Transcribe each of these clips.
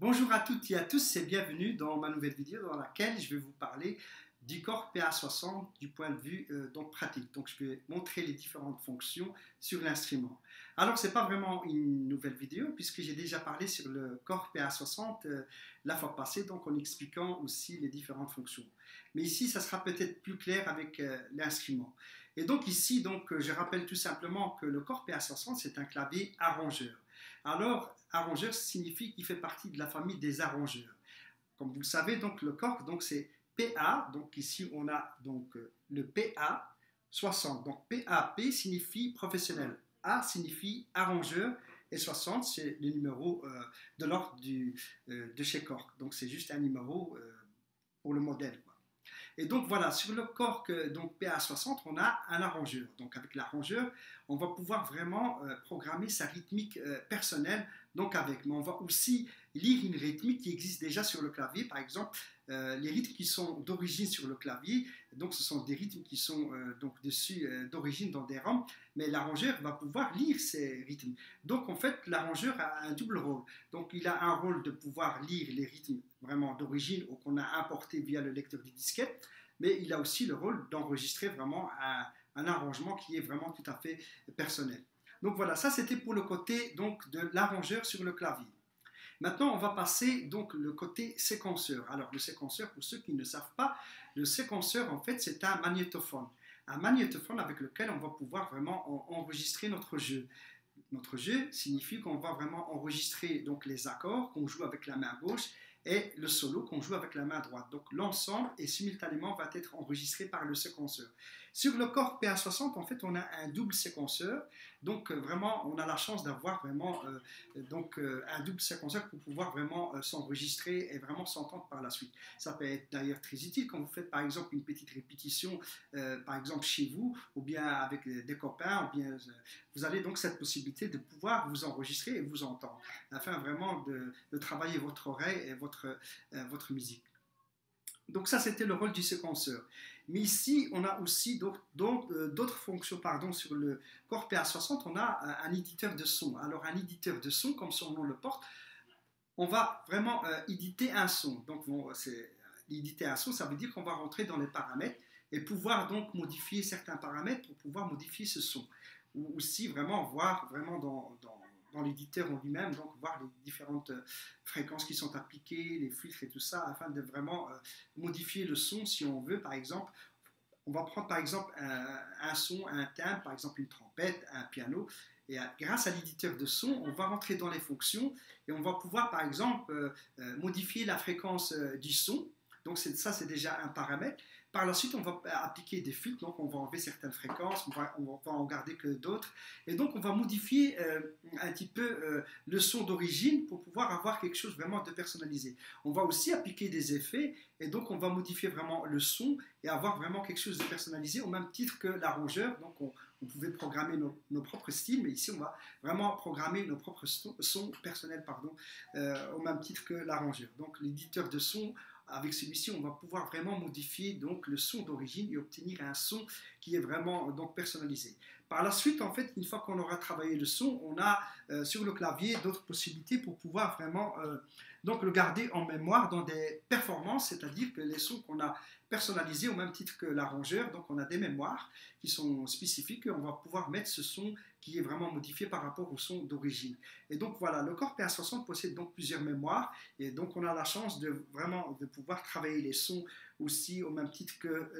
Bonjour à toutes et à tous et bienvenue dans ma nouvelle vidéo dans laquelle je vais vous parler du corps PA60 du point de vue donc pratique. Donc je vais montrer les différentes fonctions sur l'instrument. Alors ce n'est pas vraiment une nouvelle vidéo puisque j'ai déjà parlé sur le corps PA60 la fois passée, donc en expliquant aussi les différentes fonctions. Mais ici ça sera peut-être plus clair avec l'instrument. Et donc ici je rappelle tout simplement que le corps PA60 c'est un clavier arrangeur. Alors, arrangeur signifie qu'il fait partie de la famille des arrangeurs. Comme vous le savez, donc le corps, donc c'est PA. Donc ici, on a donc le PA 60. Donc PAP signifie professionnel. A signifie arrangeur. Et 60, c'est le numéro de l'ordre de chez Korg. Donc c'est juste un numéro pour le modèle. Et donc voilà, sur le corps donc PA60, on a un arrangeur. Donc avec l'arrangeur, on va pouvoir vraiment programmer sa rythmique personnelle. Donc avec, mais on va aussi lire une rythmique qui existe déjà sur le clavier. Par exemple, les rythmes qui sont d'origine sur le clavier, donc ce sont des rythmes qui sont donc dessus d'origine dans des ROM, mais l'arrangeur va pouvoir lire ces rythmes. Donc en fait, l'arrangeur a un double rôle. Donc il a un rôle de pouvoir lire les rythmes vraiment d'origine ou qu'on a importé via le lecteur de disquette, mais il a aussi le rôle d'enregistrer vraiment un arrangement qui est vraiment tout à fait personnel. Donc voilà, ça c'était pour le côté donc de l'arrangeur sur le clavier. Maintenant, on va passer donc le côté séquenceur. Alors le séquenceur, pour ceux qui ne savent pas, le séquenceur en fait c'est un magnétophone. Un magnétophone avec lequel on va pouvoir vraiment enregistrer notre jeu. Notre jeu signifie qu'on va vraiment enregistrer donc les accords qu'on joue avec la main gauche et le solo qu'on joue avec la main droite. Donc l'ensemble et simultanément va être enregistré par le séquenceur. Sur le corps PA60, en fait, on a un double séquenceur. Donc vraiment, on a la chance d'avoir vraiment un double séquenceur pour pouvoir vraiment s'enregistrer et vraiment s'entendre par la suite. Ça peut être d'ailleurs très utile quand vous faites par exemple une petite répétition, par exemple chez vous, ou bien avec des copains, ou bien vous avez donc cette possibilité de pouvoir vous enregistrer et vous entendre, afin vraiment de travailler votre oreille et votre musique. Donc ça, c'était le rôle du séquenceur. Mais ici, on a aussi d'autres fonctions sur le corps PA60. On a un éditeur de son. Alors un éditeur de son, comme son nom le porte, on va vraiment éditer un son. Donc éditer un son, ça veut dire qu'on va rentrer dans les paramètres et pouvoir donc modifier certains paramètres pour pouvoir modifier ce son. Ou aussi vraiment voir vraiment dans l'éditeur en lui-même, donc voir les différentes fréquences qui sont appliquées, les filtres et tout ça, afin de vraiment modifier le son si on veut. Par exemple, on va prendre par exemple un son, un timbre, par exemple une trompette, un piano, et grâce à l'éditeur de son, on va rentrer dans les fonctions et on va pouvoir par exemple modifier la fréquence du son. Donc ça, c'est déjà un paramètre. Par la suite, on va appliquer des filtres, donc on va enlever certaines fréquences, on va en garder que d'autres. Et donc, on va modifier un petit peu le son d'origine pour pouvoir avoir quelque chose vraiment de personnalisé. On va aussi appliquer des effets, et donc on va modifier vraiment le son et avoir vraiment quelque chose de personnalisé, au même titre que l'arrangeur. Donc, on pouvait programmer nos propres styles, mais ici, on va vraiment programmer nos propres sons personnels, au même titre que l'arrangeur. Donc, l'éditeur de son, avec celui-ci, on va pouvoir vraiment modifier donc le son d'origine et obtenir un son qui est vraiment donc personnalisé. Par la suite, en fait, une fois qu'on aura travaillé le son, on a sur le clavier d'autres possibilités pour pouvoir vraiment donc le garder en mémoire dans des performances, c'est-à-dire que les sons qu'on a personnalisés au même titre que l'arrangeur, donc on a des mémoires qui sont spécifiques et on va pouvoir mettre ce son qui est vraiment modifié par rapport au son d'origine. Et donc voilà, le corps PA60 possède donc plusieurs mémoires et donc on a la chance de vraiment de pouvoir travailler les sons aussi au même titre que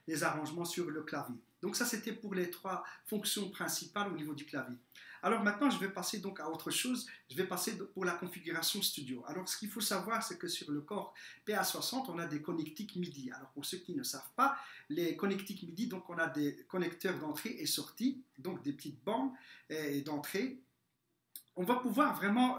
les arrangements sur le clavier. Donc ça c'était pour les trois fonctions principales au niveau du clavier. Alors maintenant je vais passer donc à autre chose, je vais passer pour la configuration studio. Alors ce qu'il faut savoir c'est que sur le corps PA60 on a des connectiques MIDI. Alors pour ceux qui ne savent pas, les connectiques MIDI, donc on a des connecteurs d'entrée et sortie, donc des petites bornes d'entrée. On va pouvoir vraiment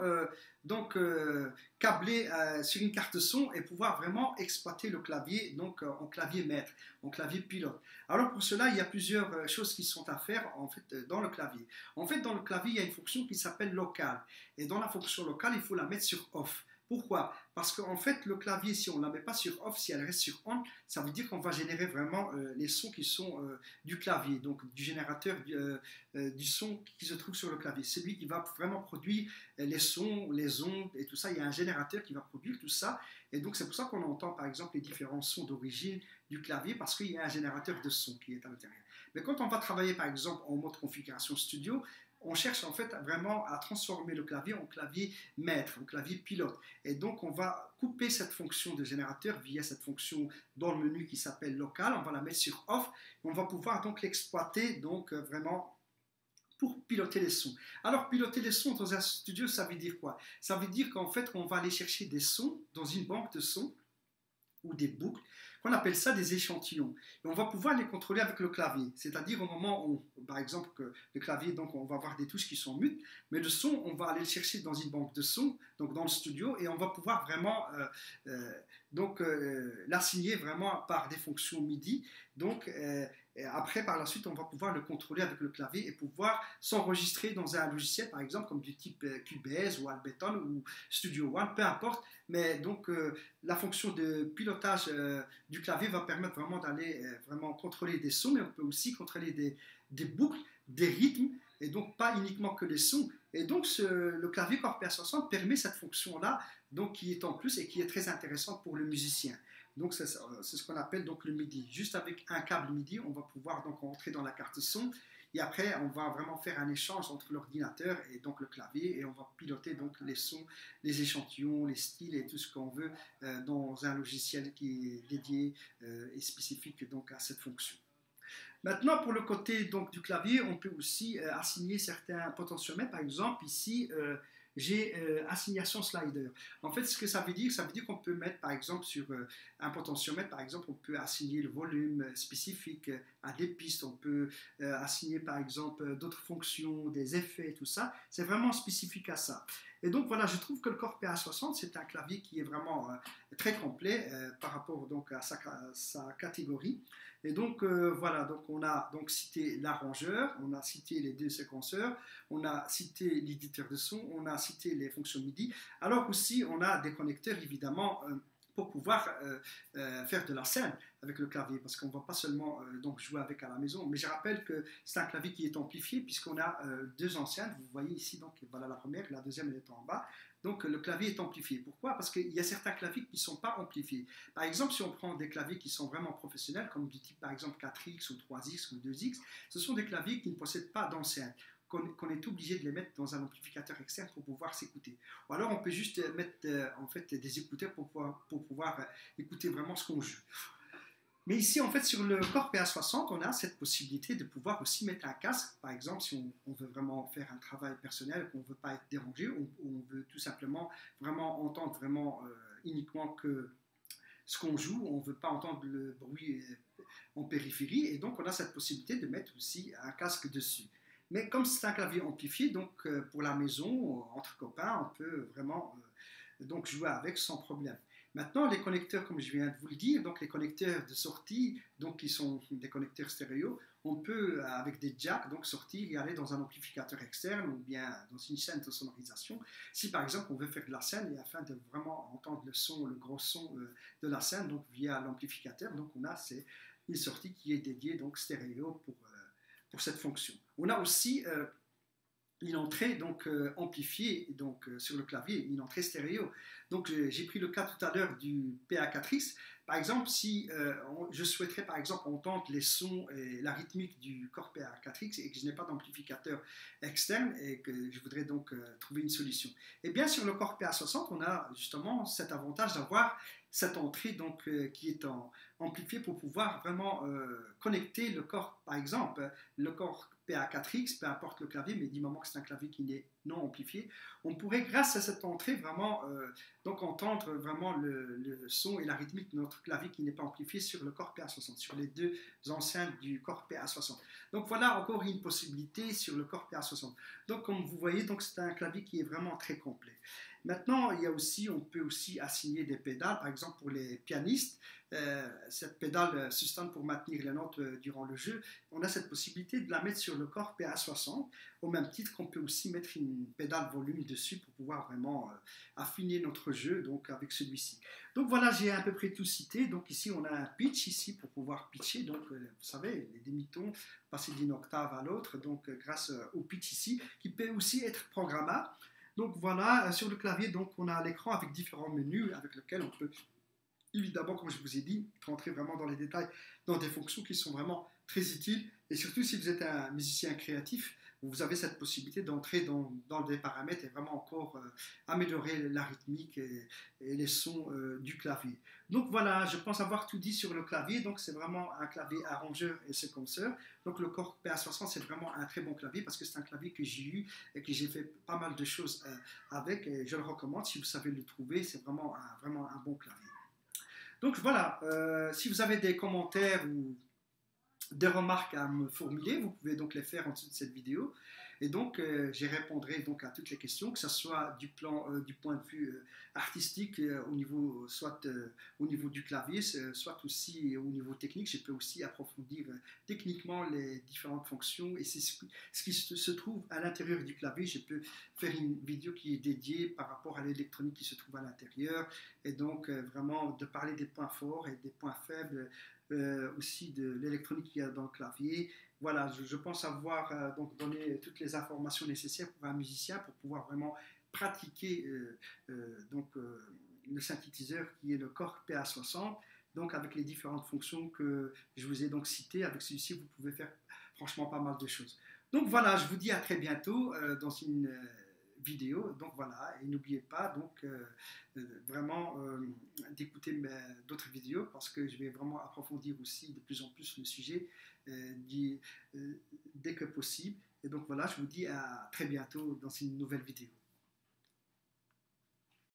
câbler sur une carte son et pouvoir vraiment exploiter le clavier donc en clavier maître, en clavier pilote. Alors pour cela, il y a plusieurs choses qui sont à faire en fait dans le clavier. En fait, dans le clavier, il y a une fonction qui s'appelle local et dans la fonction locale, il faut la mettre sur off. Pourquoi? Parce qu'en fait, le clavier, si on ne la met pas sur off, si elle reste sur on, ça veut dire qu'on va générer vraiment les sons qui sont du clavier, donc du générateur du son qui se trouve sur le clavier. C'est lui qui va vraiment produire les sons, les ondes et tout ça. Il y a un générateur qui va produire tout ça. Et donc, c'est pour ça qu'on entend, par exemple, les différents sons d'origine du clavier, parce qu'il y a un générateur de son qui est à l'intérieur. Mais quand on va travailler, par exemple, en mode configuration studio, on cherche en fait vraiment à transformer le clavier en clavier maître, en clavier pilote. Et donc, on va couper cette fonction de générateur via cette fonction dans le menu qui s'appelle local. On va la mettre sur off. On va pouvoir donc l'exploiter donc vraiment pour piloter les sons. Alors, piloter les sons dans un studio, ça veut dire quoi? Ça veut dire qu'en fait, on va aller chercher des sons dans une banque de sons ou des boucles, qu'on appelle ça des échantillons. Et on va pouvoir les contrôler avec le clavier. C'est-à-dire au moment où, par exemple, que le clavier, donc on va avoir des touches qui sont mutes, mais le son, on va aller le chercher dans une banque de sons, donc dans le studio, et on va pouvoir vraiment l'assigner vraiment par des fonctions MIDI. Donc, et après, par la suite, on va pouvoir le contrôler avec le clavier et pouvoir s'enregistrer dans un logiciel, par exemple, comme du type Cubase ou Ableton ou Studio One, peu importe. Mais donc, la fonction de pilotage du clavier va permettre vraiment d'aller vraiment contrôler des sons, mais on peut aussi contrôler des boucles, des rythmes, et donc pas uniquement que les sons. Et donc, le clavier Corsair 60 permet cette fonction-là, donc qui est en plus et qui est très intéressante pour le musicien. Donc, c'est ce qu'on appelle donc le MIDI. Juste avec un câble MIDI, on va pouvoir donc rentrer dans la carte son. Et après, on va vraiment faire un échange entre l'ordinateur et donc le clavier. Et on va piloter donc les sons, les échantillons, les styles et tout ce qu'on veut dans un logiciel qui est dédié et spécifique donc à cette fonction. Maintenant, pour le côté donc, du clavier, on peut aussi assigner certains potentiomètres. Par exemple, ici, j'ai assignation slider. En fait, ce que ça veut dire qu'on peut mettre, par exemple, sur un potentiomètre, par exemple, on peut assigner le volume spécifique à des pistes, on peut assigner, par exemple, d'autres fonctions, des effets, tout ça. C'est vraiment spécifique à ça. Et donc, voilà, je trouve que le Korg PA60, c'est un clavier qui est vraiment très complet par rapport donc, à sa catégorie. Et donc, voilà, donc on a donc cité l'arrangeur, on a cité les deux séquenceurs, on a cité l'éditeur de son, on a cité les fonctions MIDI. Alors aussi, on a des connecteurs, évidemment, pour pouvoir faire de la scène avec le clavier, parce qu'on ne va pas seulement donc jouer avec à la maison, mais je rappelle que c'est un clavier qui est amplifié, puisqu'on a deux enceintes, vous voyez ici, donc voilà la première, la deuxième elle est en bas, donc le clavier est amplifié. Pourquoi? Parce qu'il y a certains claviers qui ne sont pas amplifiés. Par exemple, si on prend des claviers qui sont vraiment professionnels, comme du type par exemple 4X ou 3X ou 2X, ce sont des claviers qui ne possèdent pas d'enceinte, qu'on est obligé de les mettre dans un amplificateur externe pour pouvoir s'écouter. Ou alors on peut juste mettre en fait des écouteurs pour pouvoir écouter vraiment ce qu'on joue. Mais ici, en fait, sur le Korg PA60, on a cette possibilité de pouvoir aussi mettre un casque. Par exemple, si on veut vraiment faire un travail personnel, qu'on ne veut pas être dérangé, on veut tout simplement vraiment entendre vraiment uniquement que ce qu'on joue, on ne veut pas entendre le bruit en périphérie, et donc on a cette possibilité de mettre aussi un casque dessus. Mais comme c'est un clavier amplifié, donc pour la maison, entre copains, on peut vraiment donc jouer avec sans problème. Maintenant, les connecteurs, comme je viens de vous le dire, donc les connecteurs de sortie, donc qui sont des connecteurs stéréo, on peut, avec des jacks, donc sortir et aller dans un amplificateur externe ou bien dans une scène de sonorisation. Si par exemple on veut faire de la scène et afin de vraiment entendre le son, le gros son de la scène, donc via l'amplificateur, donc on a une sortie qui est dédiée donc stéréo pour cette fonction. On a aussi une entrée donc amplifiée donc sur le clavier, une entrée stéréo. Donc j'ai pris le cas tout à l'heure du PA4X. Par exemple, si je souhaiterais par exemple entendre les sons et la rythmique du Korg PA4X et que je n'ai pas d'amplificateur externe et que je voudrais donc trouver une solution. Et bien sur le Korg PA60, on a justement cet avantage d'avoir cette entrée donc qui est amplifiée pour pouvoir vraiment connecter le Korg, par exemple, le Korg PA4X, peu importe le clavier, mais du moment que c'est un clavier qui n'est non amplifié, on pourrait, grâce à cette entrée, vraiment donc entendre vraiment le son et la rythmique de notre clavier qui n'est pas amplifié sur le Korg PA60, sur les deux enceintes du Korg PA60. Donc voilà encore une possibilité sur le Korg PA60. Donc comme vous voyez, donc c'est un clavier qui est vraiment très complet. Maintenant, on peut aussi assigner des pédales, par exemple pour les pianistes, cette pédale sustain pour maintenir les notes durant le jeu. On a cette possibilité de la mettre sur le Korg PA60, au même titre qu'on peut aussi mettre une pédale volume dessus pour pouvoir vraiment affiner notre jeu donc avec celui-ci. Donc voilà, j'ai à peu près tout cité. Donc ici, on a un pitch ici pour pouvoir pitcher. Donc vous savez, les demi-tons, passer d'une octave à l'autre, donc grâce au pitch ici, qui peut aussi être programmable. Donc voilà, sur le clavier, donc on a l'écran avec différents menus avec lesquels on peut évidemment, comme je vous ai dit, rentrer vraiment dans les détails, dans des fonctions qui sont vraiment très utiles. Et surtout, si vous êtes un musicien créatif, vous avez cette possibilité d'entrer dans des paramètres et vraiment encore améliorer la rythmique et les sons du clavier. Donc voilà, je pense avoir tout dit sur le clavier. Donc c'est vraiment un clavier arrangeur et séquenceur. Donc le Korg PA60, c'est vraiment un très bon clavier parce que c'est un clavier que j'ai eu et que j'ai fait pas mal de choses avec. Et je le recommande si vous savez le trouver. C'est vraiment un bon clavier. Donc voilà, si vous avez des commentaires ou des remarques à me formuler, vous pouvez donc les faire en dessous de cette vidéo. Et donc, j'y répondrai donc à toutes les questions, que ce soit du point de vue artistique, au niveau, soit au niveau du clavier, soit aussi au niveau technique. Je peux aussi approfondir techniquement les différentes fonctions et c'est ce qui se trouve à l'intérieur du clavier. Je peux faire une vidéo qui est dédiée par rapport à l'électronique qui se trouve à l'intérieur et donc vraiment de parler des points forts et des points faibles aussi de l'électronique qu'il y a dans le clavier. Voilà, je pense avoir donc donné toutes les informations nécessaires pour un musicien pour pouvoir vraiment pratiquer le synthétiseur qui est le Korg PA60. Donc avec les différentes fonctions que je vous ai donc citées, avec celui-ci vous pouvez faire franchement pas mal de choses. Donc voilà, je vous dis à très bientôt dans une vidéo. Donc voilà, et n'oubliez pas donc vraiment d'écouter d'autres vidéos parce que je vais vraiment approfondir aussi de plus en plus le sujet dès que possible. Et donc voilà, je vous dis à très bientôt dans une nouvelle vidéo.